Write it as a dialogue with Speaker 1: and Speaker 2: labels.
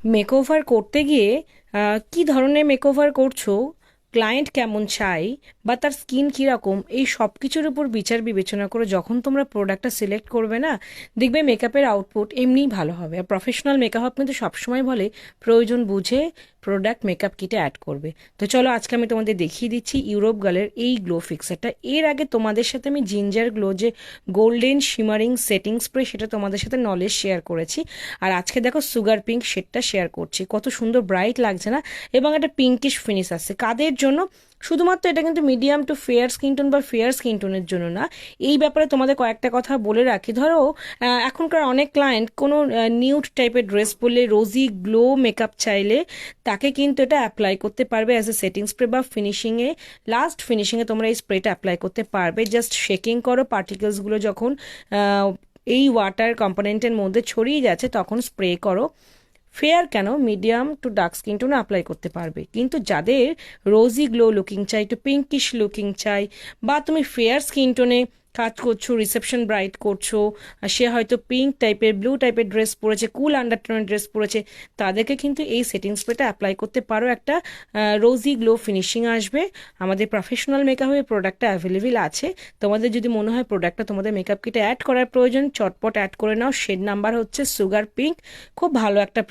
Speaker 1: Makeover করতে গিয়ে কি ধরনের মেকওভার করছো, ক্লায়েন্ট কেমন চাই বা তার স্কিন কীরকম, এই সব কিছুর উপর বিচার বিবেচনা করে যখন তোমরা প্রোডাক্টটা সিলেক্ট করবে না, দেখবে মেকআপের আউটপুট এমনিই ভালো হবে। আর প্রফেশনাল মেকআপ কিন্তু সবসময় বলে প্রয়োজন বুঝে প্রোডাক্ট মেকআপ কিটে অ্যাড করবে। তো চলো আজকে আমি তোমাদের দেখিয়ে দিচ্ছি ইউরোপ গার্লের এই গ্লো ফিক্সারটা। এর আগে তোমাদের সাথে আমি জিঞ্জার গ্লো যে গোল্ডেন শিমারিং সেটিং স্প্রে, সেটা তোমাদের সাথে নলেজ শেয়ার করেছি। আর আজকে দেখো সুগার পিঙ্ক শেডটা শেয়ার করছি, কত সুন্দর ব্রাইট লাগছে না, এবং একটা পিঙ্কিশ ফিনিশ আসছে। কাদের জন্য? শুধুমাত্র এটা কিন্তু medium to fair skin tone বা ফেয়ার স্কিন টোনের জন্য না। এই ব্যাপারে তোমাদের কয়েকটা কথা বলে রাখি। ধরো এখনকার অনেক ক্লায়েন্ট কোনো নিউড টাইপের ড্রেস পরলে, রোজি গ্লো মেকআপ চাইলে তাকে কিন্তু এটা অ্যাপ্লাই করতে পারবে অ্যাজ এ সেটিং স্প্রে বা ফিনিশিংয়ে, লাস্ট ফিনিশিংয়ে তোমরা এই স্প্রেটা অ্যাপ্লাই করতে পারবে। জাস্ট শেকিং করো, পার্টিকেলসগুলো যখন এই ওয়াটার কম্পোনেন্টের মধ্যে ছড়িয়ে যাচ্ছে তখন স্প্রে করো। ফেয়ার কেন, মিডিয়াম টু ডার্ক স্কিন টোনও অ্যাপ্লাই করতে পারবে। কিন্তু যাদের রোজি গ্লো লুকিং চাই, একটু পিঙ্কিশ লুকিং চাই, বা তুমি ফেয়ার স্কিন টোনে কাজ করছো, রিসেপশন ব্রাইট করছো, আর সে হয়তো পিঙ্ক টাইপের, ব্লু টাইপের ড্রেস পরেছে, কুল আন্ডারটোনের ড্রেস পরেছে, তাদেরকে কিন্তু এই সেটিং স্প্রেটা অ্যাপ্লাই করতে পারো। একটা রোজি গ্লো ফিনিশিং আসবে। আমাদের প্রফেশনাল মেকআপের প্রোডাক্টটা অ্যাভেলেবেল আছে। তোমাদের যদি মনে হয় প্রোডাক্টটা তোমাদের মেকআপ কিটে অ্যাড করার প্রয়োজন, চটপট অ্যাড করে নাও। শেড নাম্বার হচ্ছে সুগার পিঙ্ক, খুব ভালো একটা